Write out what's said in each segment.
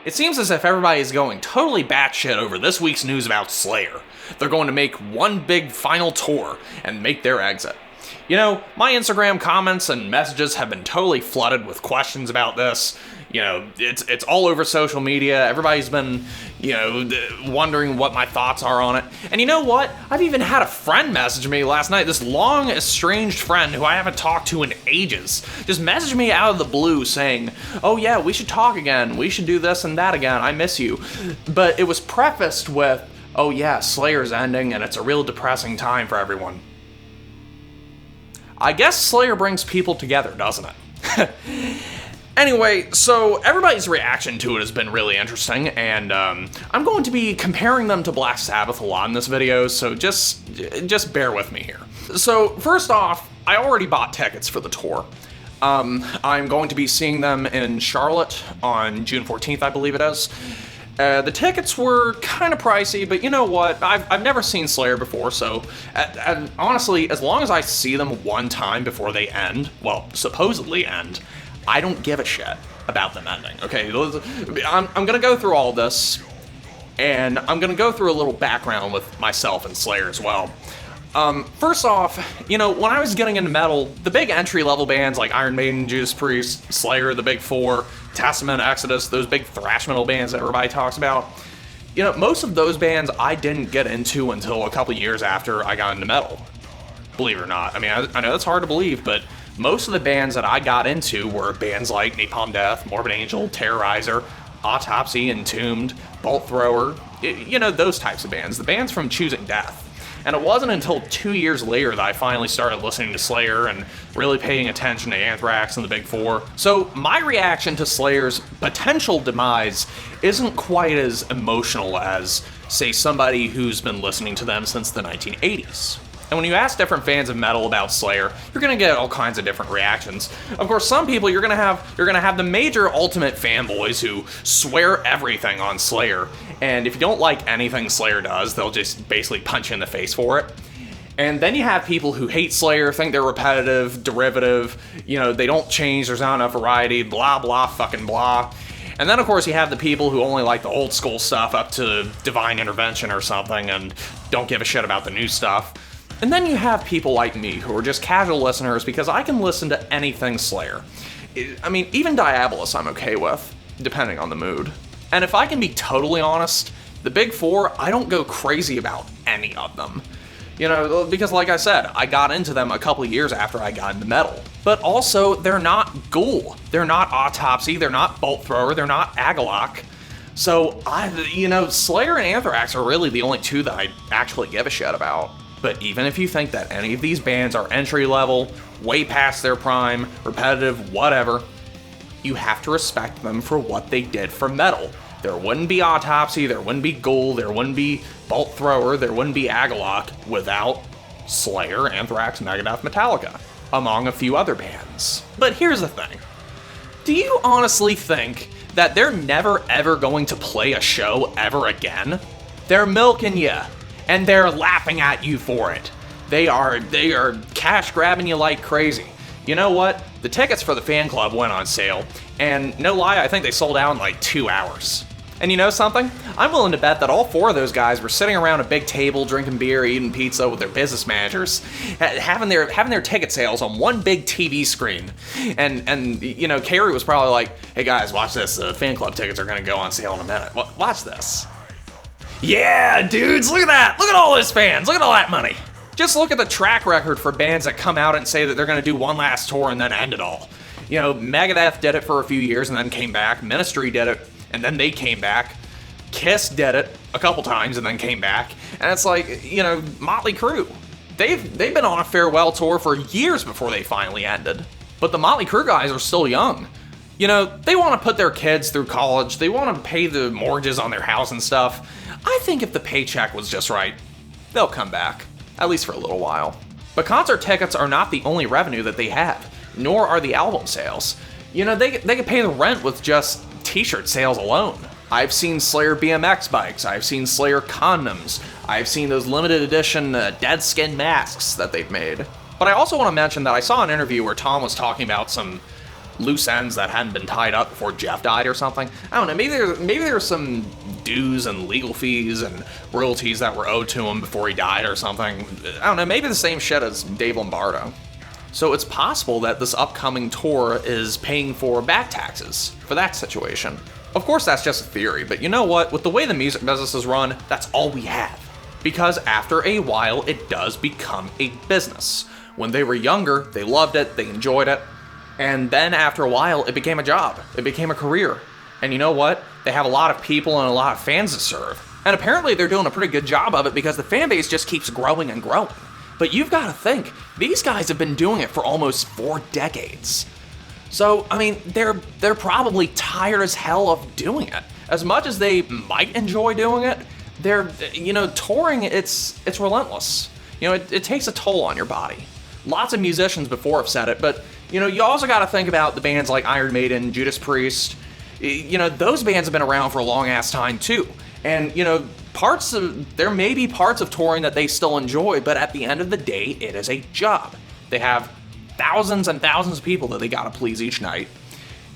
It seems as if everybody is going totally batshit over this week's news about Slayer. They're going to make one big final tour and make their exit. You know, my Instagram comments and messages have been totally flooded with questions about this. You know, it's all over social media. Everybody's been, wondering what my thoughts are on it. And you know what? I've even had a friend message me last night, this long estranged friend who I haven't talked to in ages, just messaged me out of the blue saying, oh yeah, we should talk again. We should do this and that again. I miss you. But it was prefaced with, oh yeah, Slayer's ending and it's a real depressing time for everyone. I guess Slayer brings people together, doesn't it? Anyway, so everybody's reaction to it has been really interesting, and I'm going to be comparing them to Black Sabbath a lot in this video, so just bear with me here. So first off, I already bought tickets for the tour. I'm going to be seeing them in Charlotte on June 14th, I believe it is. The tickets were kind of pricey, but you know what? I've never seen Slayer before, so and honestly, as long as I see them one time before they end, well, supposedly end, I don't give a shit about them ending, okay? I'm gonna go through all this, and I'm gonna go through a little background with myself and Slayer as well. First off, when I was getting into metal, the big entry-level bands like Iron Maiden, Judas Priest, Slayer, the Big Four, Testament, Exodus, those big thrash metal bands that everybody talks about, most of those bands I didn't get into until a couple years after I got into metal. Believe it or not. I mean, I know that's hard to believe, but most of the bands that I got into were bands like Napalm Death, Morbid Angel, Terrorizer, Autopsy, Entombed, Bolt Thrower, those types of bands, the bands from Choosing Death. And it wasn't until 2 years later that I finally started listening to Slayer and really paying attention to Anthrax and the Big Four. So my reaction to Slayer's potential demise isn't quite as emotional as, say, somebody who's been listening to them since the 1980s. And when you ask different fans of metal about Slayer, you're gonna get all kinds of different reactions. Of course, some people you're gonna have the major ultimate fanboys who swear everything on Slayer, and if you don't like anything Slayer does, they'll just basically punch you in the face for it. And then you have people who hate Slayer, think they're repetitive, derivative, they don't change, there's not enough variety, blah blah fucking blah. And then of course you have the people who only like the old school stuff up to Divine Intervention or something and don't give a shit about the new stuff. And then you have people like me who are just casual listeners because I can listen to anything Slayer. I mean, even Diabolus I'm okay with, depending on the mood. And if I can be totally honest, the Big Four, I don't go crazy about any of them. Because like I said, I got into them a couple of years after I got into metal. But also, they're not Ghoul, they're not Autopsy, they're not Bolt Thrower, they're not Agalloch. So, Slayer and Anthrax are really the only two that I actually give a shit about. But even if you think that any of these bands are entry-level, way past their prime, repetitive, whatever, you have to respect them for what they did for metal. There wouldn't be Autopsy, there wouldn't be Ghoul, there wouldn't be Bolt Thrower, there wouldn't be Agalloch without Slayer, Anthrax, Megadeth, Metallica, among a few other bands. But here's the thing. Do you honestly think that they're never ever going to play a show ever again? They're milking you. And they're laughing at you for it. They are cash grabbing you like crazy. You know what? The tickets for the fan club went on sale, and no lie, I think they sold out in like 2 hours. And you know something? I'm willing to bet that all four of those guys were sitting around a big table, drinking beer, eating pizza with their business managers, having their ticket sales on one big TV screen. And Carey was probably like, "Hey guys, watch this. The fan club tickets are gonna go on sale in a minute. Watch this." Yeah, dudes, look at that! Look at all those fans! Look at all that money! Just look at the track record for bands that come out and say that they're gonna do one last tour and then end it all. Megadeth did it for a few years and then came back. Ministry did it, and then they came back. Kiss did it a couple times and then came back. And it's like, Motley Crue. They've been on a farewell tour for years before they finally ended. But the Motley Crue guys are still young. They want to put their kids through college. They want to pay the mortgages on their house and stuff. I think if the paycheck was just right, they'll come back, at least for a little while. But concert tickets are not the only revenue that they have, nor are the album sales. They could pay the rent with just t-shirt sales alone. I've seen Slayer BMX bikes, I've seen Slayer condoms, I've seen those limited edition dead skin masks that they've made. But I also want to mention that I saw an interview where Tom was talking about some loose ends that hadn't been tied up before Jeff died or something. I don't know, maybe there's some dues and legal fees and royalties that were owed to him before he died or something. I don't know, maybe the same shit as Dave Lombardo. So it's possible that this upcoming tour is paying for back taxes for that situation. Of course, that's just a theory, but you know what? With the way the music business is run, that's all we have. Because after a while, it does become a business. When they were younger, they loved it, they enjoyed it, and then after a while, it became a job. It became a career. And you know what? They have a lot of people and a lot of fans to serve. And apparently they're doing a pretty good job of it because the fan base just keeps growing and growing. But you've got to think, these guys have been doing it for almost 4 decades. So, I mean, they're probably tired as hell of doing it. As much as they might enjoy doing it, touring, it's relentless. It takes a toll on your body. Lots of musicians before have said it, but, you also got to think about the bands like Iron Maiden, Judas Priest. Those bands have been around for a long-ass time, too. And, there may be parts of touring that they still enjoy, but at the end of the day, it is a job. They have thousands and thousands of people that they gotta please each night.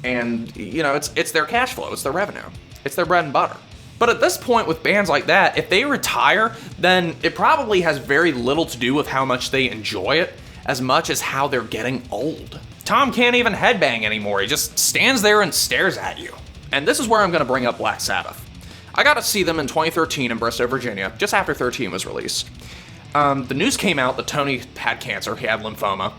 And, it's their cash flow, it's their revenue. It's their bread and butter. But at this point with bands like that, if they retire, then it probably has very little to do with how much they enjoy it, as much as how they're getting old. Tom can't even headbang anymore, he just stands there and stares at you. And this is where I'm gonna bring up Black Sabbath. I got to see them in 2013 in Bristow, Virginia, just after 13 was released. The news came out that Tony had cancer, he had lymphoma,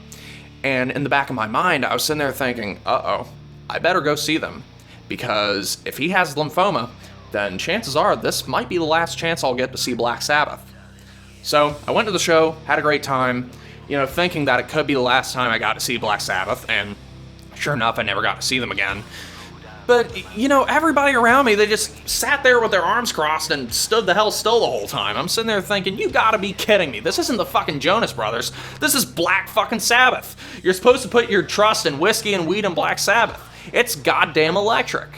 and in the back of my mind, I was sitting there thinking, uh-oh, I better go see them, because if he has lymphoma, then chances are this might be the last chance I'll get to see Black Sabbath. So I went to the show, had a great time, thinking that it could be the last time I got to see Black Sabbath, and sure enough, I never got to see them again. But, everybody around me, they just sat there with their arms crossed and stood the hell still the whole time. I'm sitting there thinking, you gotta be kidding me. This isn't the fucking Jonas Brothers. This is Black fucking Sabbath. You're supposed to put your trust in whiskey and weed and Black Sabbath. It's goddamn electric.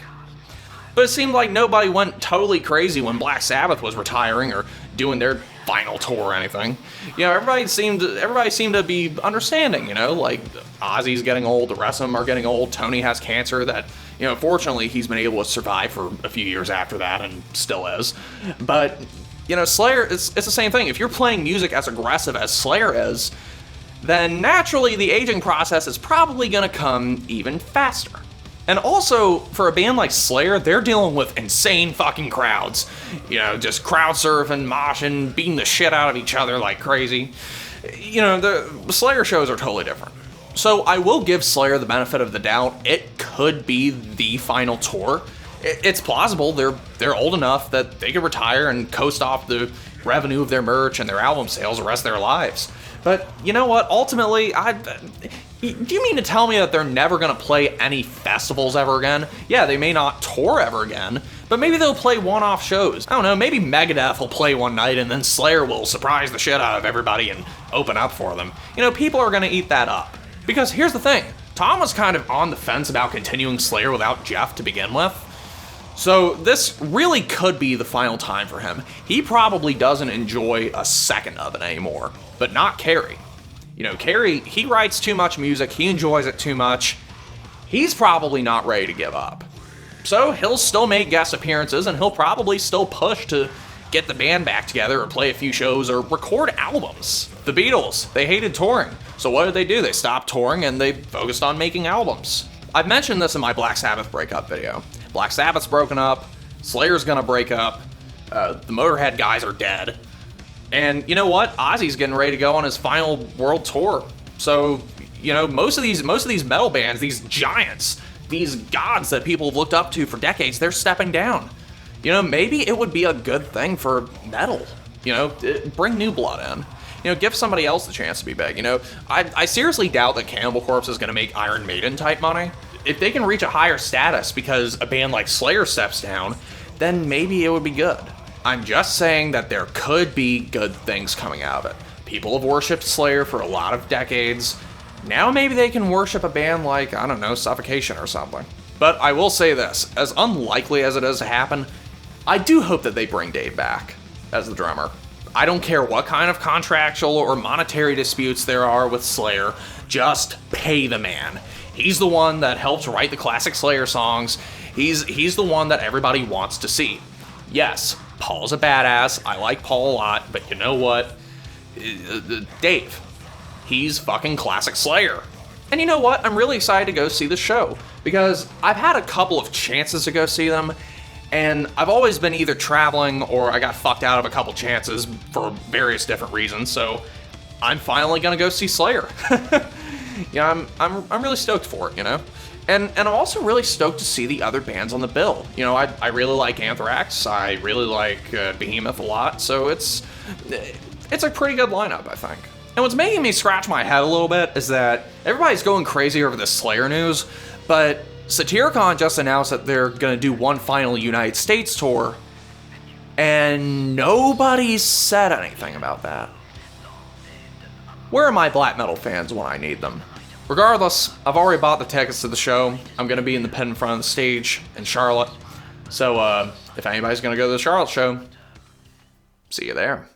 But it seemed like nobody went totally crazy when Black Sabbath was retiring or doing their final tour or anything. Everybody seemed to be understanding, like Ozzy's getting old, the rest of them are getting old, Tony has cancer that, fortunately he's been able to survive for a few years after that and still is. But, Slayer, it's the same thing. If you're playing music as aggressive as Slayer is, then naturally the aging process is probably gonna come even faster. And also, for a band like Slayer, they're dealing with insane fucking crowds. Just crowd surfing, moshing, beating the shit out of each other like crazy. The Slayer shows are totally different. So I will give Slayer the benefit of the doubt. It could be the final tour. It's plausible. They're old enough that they could retire and coast off the revenue of their merch and their album sales the rest of their lives. But you know what? Ultimately, do you mean to tell me that they're never going to play any festivals ever again? Yeah, they may not tour ever again, but maybe they'll play one-off shows. I don't know, maybe Megadeth will play one night and then Slayer will surprise the shit out of everybody and open up for them. People are going to eat that up. Because here's the thing, Tom was kind of on the fence about continuing Slayer without Jeff to begin with. So this really could be the final time for him. He probably doesn't enjoy a second of it anymore, but not Carrie. Carrie, he writes too much music, he enjoys it too much. He's probably not ready to give up. So he'll still make guest appearances and he'll probably still push to get the band back together or play a few shows or record albums. The Beatles, they hated touring. So what did they do? They stopped touring and they focused on making albums. I've mentioned this in my Black Sabbath breakup video. Black Sabbath's broken up, Slayer's gonna break up, the Motorhead guys are dead. And you know what? Ozzy's getting ready to go on his final world tour. So, most of these metal bands, these giants, these gods that people have looked up to for decades, they're stepping down. Maybe it would be a good thing for metal. Bring new blood in. Give somebody else the chance to be big. I seriously doubt that Cannibal Corpse is going to make Iron Maiden type money. If they can reach a higher status because a band like Slayer steps down, then maybe it would be good. I'm just saying that there could be good things coming out of it. People have worshipped Slayer for a lot of decades. Now maybe they can worship a band like, I don't know, Suffocation or something. But I will say this, as unlikely as it is to happen, I do hope that they bring Dave back as the drummer. I don't care what kind of contractual or monetary disputes there are with Slayer, just pay the man. He's the one that helped write the classic Slayer songs. He's the one that everybody wants to see. Yes, Paul's a badass. I like Paul a lot, but you know what? Dave, he's fucking classic Slayer. And you know what? I'm really excited to go see the show because I've had a couple of chances to go see them, and I've always been either traveling or I got fucked out of a couple chances for various different reasons. So I'm finally gonna go see Slayer. Yeah, I'm really stoked for it, you know. And I'm also really stoked to see the other bands on the bill. You know, I really like Anthrax. I really like Behemoth a lot. So it's a pretty good lineup, I think. And what's making me scratch my head a little bit is that everybody's going crazy over this Slayer news, but Satyricon just announced that they're going to do one final United States tour, and nobody's said anything about that. Where are my black metal fans when I need them? Regardless, I've already bought the tickets to the show. I'm going to be in the pit in front of the stage in Charlotte. So if anybody's going to go to the Charlotte show, see you there.